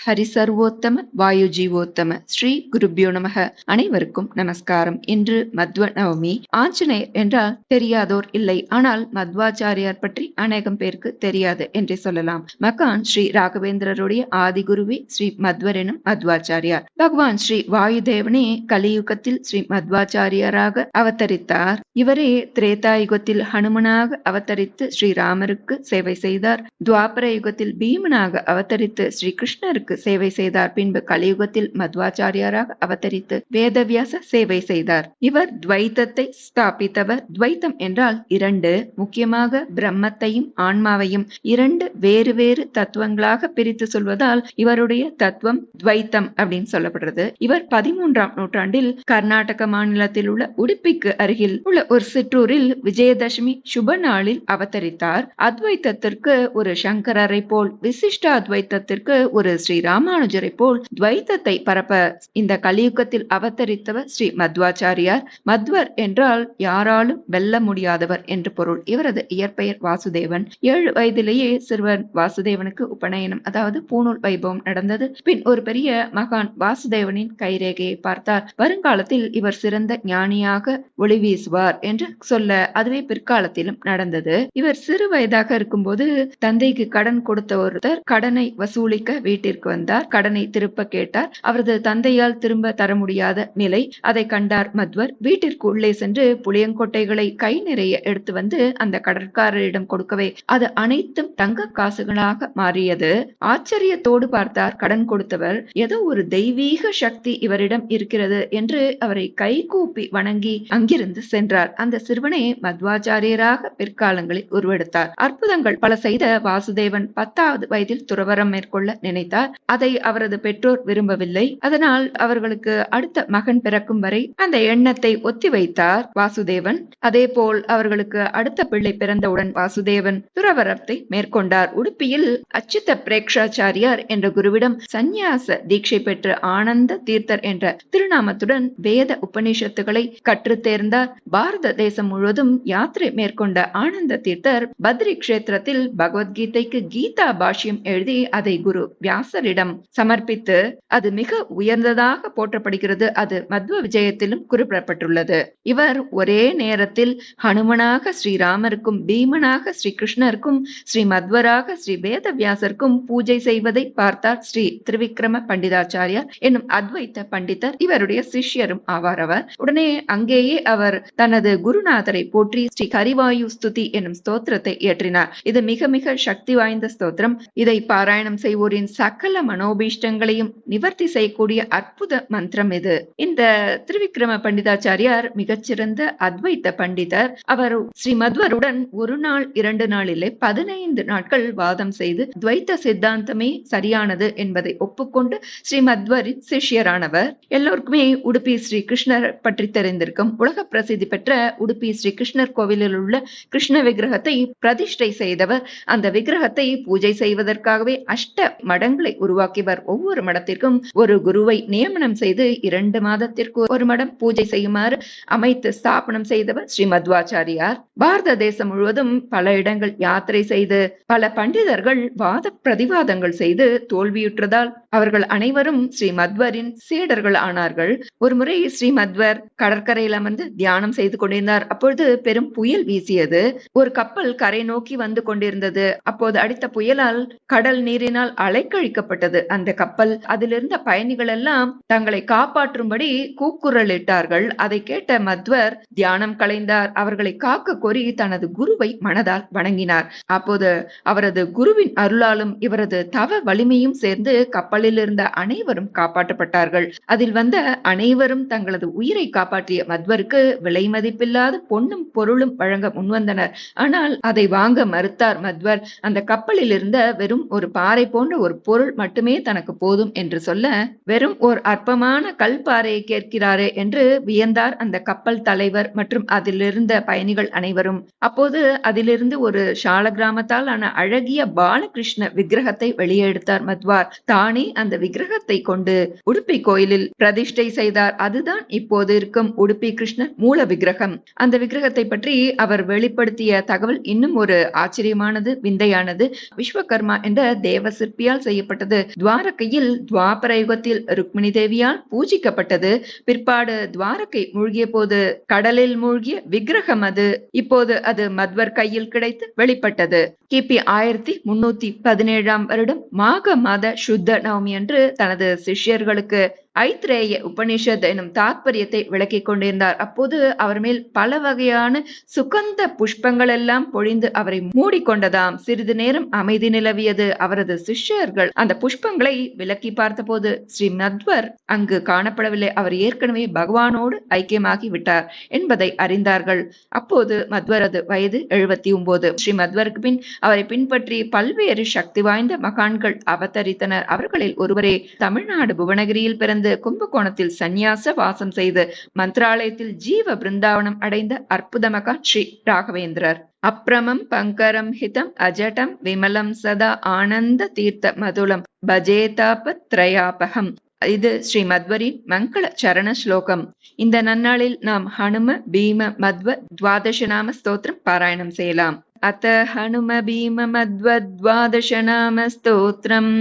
ஹரி சர்வோத்தம வாயு ஜீவோத்தம ஸ்ரீ குருப்யோ நமக. அனைவருக்கும் நமஸ்காரம். இன்று மத்வ நவமி. ஆஞ்சநேயர் என்றால் தெரியாதோர் இல்லை. ஆனால் மத்வாச்சாரியார் பற்றி அநேகம் பேருக்கு தெரியாது என்றே சொல்லலாம். மகான் ஸ்ரீ ராகவேந்திரருடைய ஆதிகுருவே ஸ்ரீ மத்வர் எனும் மத்வாச்சாரியார். பகவான் ஸ்ரீ வாயுதேவனே கலியுகத்தில் ஸ்ரீ மத்வாச்சாரியாராக அவதரித்தார். இவரே திரேதாயுகத்தில் ஹனுமனாக அவதரித்து ஸ்ரீராமருக்கு சேவை செய்தார். துவாபர யுகத்தில் பீமனாக அவதரித்து ஸ்ரீ கிருஷ்ணருக்கு சேவை செய்தார். பின்பு கலியுகத்தில் மத்வாச்சாரியாராக அவதரித்து வேதவியாச சேவை செய்தார். இவர் துவைத்தத்தை ஸ்தாபித்தவர். துவைத்தம் என்றால் இரண்டு, முக்கியமாக பிரம்மத்தையும் ஆன்மாவையும் இரண்டு வேறு வேறு தத்துவங்களாக பிரித்து சொல்வதால் இவருடைய தத்துவம் துவைத்தம் அப்படின்னு சொல்லப்படுறது. இவர் 13ஆம் நூற்றாண்டில் கர்நாடக மாநிலத்தில் உள்ள உடுப்பிக்கு அருகில் உள்ள ஒரு சிற்றூரில் விஜயதசமி சுப நாளில் அவதரித்தார். அத்வைத்தத்திற்கு ஒரு சங்கரரை போல், விசிஷ்ட அத்வைத்தத்திற்கு ஒரு ஸ்ரீ ராமானுஜரை போல் துவைத்தத்தை பரப்ப இந்த கலியுகத்தில் அவதரித்தவர் ஸ்ரீ மத்வாச்சாரியார். மத்வர் என்றால் யாராலும் வெல்ல முடியாதவர் என்று பொருள். இவரது இயற்பெயர் வாசுதேவன். 7 வயதிலேயே சிறுவன் வாசுதேவனுக்கு உபநயனம், அதாவது பூணூல் வைபவம் நடந்தது. பின் ஒரு பெரிய மகான் வாசுதேவனின் கைரேகையை பார்த்தார். வருங்காலத்தில் இவர் சிறந்த ஞானியாக ஒளி வீசுவார் என்று சொல்ல அதுவே பிற்காலத்திலும் நடந்தது. இவர் சிறு வயதாக இருக்கும்போது தந்தைக்கு கடன் கொடுத்த ஒருத்தர் கடனை வசூலிக்க வீட்டிற்கு வந்தார். கடனை திருப்ப கேட்டார். அவரது தந்தையால் திரும்ப தர முடியாத நிலை. அதை கண்டார் மத்வர். வீட்டிற்கு உள்ளே சென்று புளியங்கொட்டைகளை கை நிறைய எடுத்து வந்து அந்த கடற்காரரிடம் கொடுக்கவே அது அனைத்தும் தங்க காசுகளாக மாறியது. ஆச்சரியத்தோடு பார்த்தார் கடன் கொடுத்தவர். ஏதோ ஒரு தெய்வீக சக்தி இவரிடம் இருக்கிறது என்று அவரை கைகூப்பி வணங்கி அங்கிருந்து சென்றார். அந்த சிறுவனை மத்வாச்சாரியராக பிற்காலங்களில் உருவெடுத்தார். அற்புதங்கள் பல செய்த வாசுதேவன் 10வது வயதில் துறவரம் மேற்கொள்ள நினைத்தார். அதை அவரது பெற்றோர் விரும்பவில்லை. அதனால் அவர்களுக்கு அடுத்த மகன் பிறக்கும் வரை அந்த எண்ணத்தை ஒத்தி வைத்தார் வாசுதேவன். அதே போல் அவர்களுக்கு அடுத்த பிள்ளை பிறந்தவுடன் வாசுதேவன் துறவரத்தை மேற்கொண்டார். உடுப்பியில் அச்சுத பிரேக்ஷாச்சாரியார் என்ற குருவிடம் சந்நியாச தீட்சை பெற்று ஆனந்த தீர்த்தர் என்ற திருநாமத்துடன் வேத உபநிஷத்துகளை கற்று தேர்ந்தார். பாரத தேசம் முழுவதும் யாத்திரை மேற்கொண்ட ஆனந்த தீர்த்தர் பத்ரி கஷேத்திரத்தில் பகவத்கீதைக்கு கீதா பாஷ்யம் எழுதி அதை குரு வியாசரிடம் சமர்ப்பித்து அது மிக உயர்ந்ததாக போற்றப்படுகிறது. அது மத்வ விஜயத்திலும் குறிப்பிடப்பட்டுள்ளது. இவர் ஒரே நேரத்தில் ஹனுமனாக ஸ்ரீராமருக்கும், பீமனாக ஸ்ரீ கிருஷ்ணருக்கும், ஸ்ரீ மத்வராக ஸ்ரீ வேதவியாசருக்கும் பூஜை செய்வதை பார்த்தார் ஸ்ரீ திரிவிக்ரம பண்டிதாச்சாரியார் என்னும் அத்வைத்த பண்டிதர். இவருடைய சிஷ்யரும் ஆவார் அவர். உடனே அங்கேயே அவர் தனது குருநாதரை போற்றி ஸ்ரீ ஹரிவாயு ஸ்துதி என்னும் ஸ்தோத்திரத்தை இயற்றினார். இது மிக மிக சக்தி வாய்ந்த ஸ்தோத்திரம். இதை பாராயணம் செய்வோரின் சகல மனோபீஷ்டங்களையும் நிவர்த்தி செய்யக்கூடிய அற்புத மந்திரம் இது. இந்த திரிவிக்ரம பண்டிதாச்சாரியார் மிகச்சிறந்த அத்வைத்த பண்டிதர். அவர் ஸ்ரீ மத்வருடன் ஒரு நாள் 2 நாள் இல்லை 15 நாட்கள் வாதம் செய்து துவைத்த சித்தாந்தமே சரியானது என்பதை ஒப்புக்கொண்டு ஸ்ரீ மத்வரின் சிஷ்யரானவர். எல்லோருக்குமே உடுப்பி ஸ்ரீ கிருஷ்ணர் பற்றி தெரிந்திருக்கும். உலக பிரசித்தி பெற்ற உடுப்பி ஸ்ரீ கிருஷ்ணர் கோவிலில் உள்ள கிருஷ்ண விக்கிரகத்தை பிரதிஷ்டை செய்தவர். அந்த விக்கிரகத்தை பூஜை செய்வதற்காகவே அஷ்ட மடங்களை உருவாக்கியவர். ஒவ்வொரு மடத்திற்கும் ஒரு குருவை நியமனம் செய்து 2 மாதத்திற்கு ஒரு மடம் பூஜை செய்யுமாறு அமைத்து ஸ்தாபனம் செய்தவர் ஸ்ரீ மத்வாச்சாரியார். பாரத தேசம் முழுவதும் பல இடங்கள் யாத்திரை செய்து பல பண்டிதர்கள் வாத பிரதிவாதங்கள் செய்து தோல்வியுற்றதால் அவர்கள் அனைவரும் ஸ்ரீ மத்வரின் சீடர்கள் ஆனார்கள். ஒரு முறை ஸ்ரீ மத்வர் கடற்கரையில் அமர்ந்து தியானம் செய்து கொண்டிருந்தார். அப்பொழுது பெரும் புயல் வீசியது. ஒரு கப்பல் கரை நோக்கி வந்து கொண்டிருந்தது. அப்போது அடித்த புயலால் கடல் நீரினால் அலைக்கழிக்கப்பட்டது அந்த கப்பல். அதிலிருந்த பயணிகள் எல்லாம் தங்களை காப்பாற்றும்படி கூக்குரலிட்டார்கள். அதை கேட்ட மத்வர் தியானம் கலைந்தார். அவர்களை காக்க கோரி தனது குருவை மனதால் வணங்கினார். அப்போது அவரது குருவின் அருளாலும் இவரது தவ வலிமையும் சேர்ந்து கப்பலில் இருந்த அனைவரும் காப்பாற்றப்பட்டார்கள். அதில் வந்த அனைவரும் தங்களது உயிரை காப்பாற்றிய மத்வருக்கு விலை மதிப்பில்லாத பொன்னும் பொருளும் வழங்க முன்வந்தனர். ஆனால் அதை வாங்க மறுத்தார் மத்வர். அந்த கப்பலில் இருந்த வெறும் ஒரு பாறை போன்ற ஒரு பொருள் மட்டுமே தனக்கு போதும் என்று சொல்ல, வெறும் ஒரு அற்பமான கல் பாறையை கேட்கிறாரே என்று வியந்தார் அந்த கப்பல் தலைவர் மற்றும் அதிலிருந்த பயணிகள் அனைவரும். அப்போது அதிலிருந்து ஒரு சால கிராமத்தால் ஆன அழகிய பாலகிருஷ்ண விக்கிரகத்தை வெளியே எடுத்தார் மத்வார். தானே அந்த விக்கிரகத்தை கொண்டு உடுப்பி கோயிலில் பிரதிஷ்டை செய்தார். அதுதான் இப்போது இருக்கும் உடுப்பி கிருஷ்ணர் மூல விக்கிரகம். அந்த விக்கிரகத்தை பற்றி அவர் வெளிப்படுத்திய தகவல் இன்னும் ஒரு ஆச்சரியமானது, விந்தையானது. விஸ்வகர்மா என்ற தேவ சிற்பியால் செய்யப்பட்டது உருவானது. துவாரகையில் துவாபர யுகத்தில் ருக்மிணி தேவியால் பூஜிக்கப்பட்டது. பிற்பாடு துவாரகை மூழ்கிய போது கடலில் மூழ்கிய விக்கிரகம் அது. இப்போது அது மத்வர் கையில் கிடைத்து வெளிப்பட்டது. கிபி 1317 வருடம் மாக மாத சுத்த நவமி அன்று தனது சிஷ்யர்களுக்கு ஐத்ரேய உபனிஷத் எனும் தாத்பரியத்தை விளக்கிக் கொண்டிருந்தார். அப்போது அவர் மேல் பல வகையான சுகந்த புஷ்பங்கள் எல்லாம் பொழிந்து அவரை மூடிக்கொண்டதாம். சிறிது நேரம் அமைதி நிலவியது. அவரது சிஷ்யர்கள் அந்த புஷ்பங்களை விலக்கி பார்த்தபோது ஸ்ரீ மத்வர் அங்கு காணப்படவில்லை. அவர் ஏற்கனவே பகவானோடு ஐக்கியமாகி விட்டார் என்பதை அறிந்தார்கள். அப்போது மத்வரது வயது 79. ஸ்ரீ மத்வருக்கு பின் அவரை பின்பற்றி பல்வேறு சக்தி வாய்ந்த மகான்கள் அவதரித்தனர். அவர்களில் ஒருவரே தமிழ்நாடு புவனகிரியில் பிறந்து கும்பகோணத்தில் சந்நியாச வாசம் செய்து மந்திராலயத்தில் ஜீவ பிருந்தாவனம் அடைந்த அற்புத மகான் ஸ்ரீ ராகவேந்திரர். அப்ரமம் பங்கரம் ஹிதம் அஜடம் விமலம் சதா ஆனந்த தீர்த்த மதுலம் பஜேதாப த்ரயாபகம். இது ஸ்ரீ மத்வரின் மங்கள சரண ஸ்லோகம். இந்த நன்னாளில் நாம் ஹனும பீம மத்வ துவாதசநாம ஸ்தோத்திரம் பாராயணம் செய்யலாம். அத ஹனும பீம மத்வ துவாதசநாம ஸ்தோத்திரம்.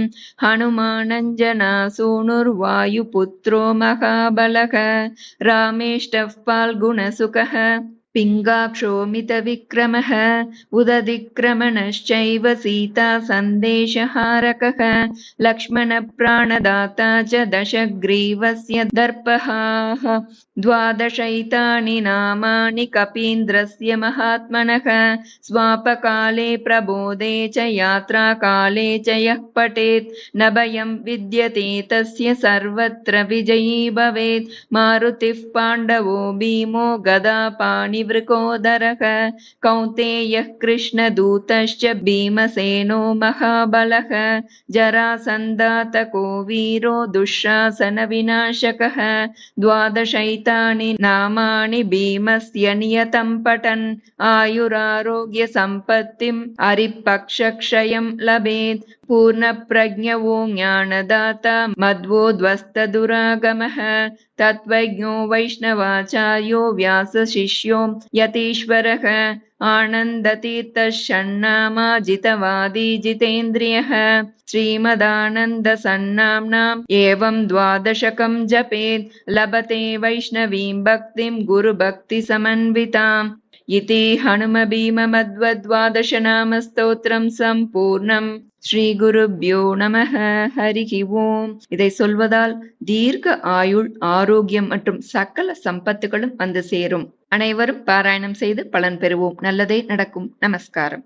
ஹனுமானஞ்சனா சூனுர்வாயு புத்ரோ மகாபலக ராமேஷ்டப் பால்குண சுகஹ பிங்காக்ஷோமித விக்ரமஹ உததிக்ரமணश्चैव சீதா சந்தேஷஹாரகः லக்ஷ்மண பிராணதாதா ச தசக்ரீவஸ்ய தர்பஹாஹ द्वादशैतानि नामानि कपीन्द्रस्य महात्मनः स्वापकाले प्रबोधे च यात्राकाले च यः पठेत् न भयं विद्यते तस्य सर्वत्र विजयी भवेत् मारुतिः पाण्डवो भीमो गदापाणिवृकोदरः कौन्तेयः कृष्णदूतश्च भीमसेनो महाबलः जरासन्धातको वीरो दुःशासनविनाशकः द्वादशैतानि नामानि भीमस्य नियतं पठन् आयुरारोग्य सम्पत्तिम् अरिपक्षक्षयं लभेत् पूर्णप्रज्ञवो ज्ञानदाता मध्वोद्वस्तदुरागमः तत्त्वज्ञो वैष्णवाचार्यो व्यासशिष्यो यतीश्वरः आनन्दतीर्थषण्णामा जितवादी जितेन्द्रियः श्रीमदानन्दसन्नाम्नाम् एवं द्वादशकं जपेत् लभते वैष्णवीं भक्तिं गुरुभक्तिसमन्विताम् इति हनुम भीम मध्व द्वादशनाम स्तोत्रम संपूर्णम्. ஸ்ரீ குருப்யோ நமஹ. ஹரிஹி ஓம். இதை சொல்வதால் தீர்க்க ஆயுள், ஆரோக்கியம் மற்றும் சகல சம்பத்துகளும் வந்து சேரும். அனைவரும் பாராயணம் செய்து பலன் பெறுவோம். நல்லதே நடக்கும். நமஸ்காரம்.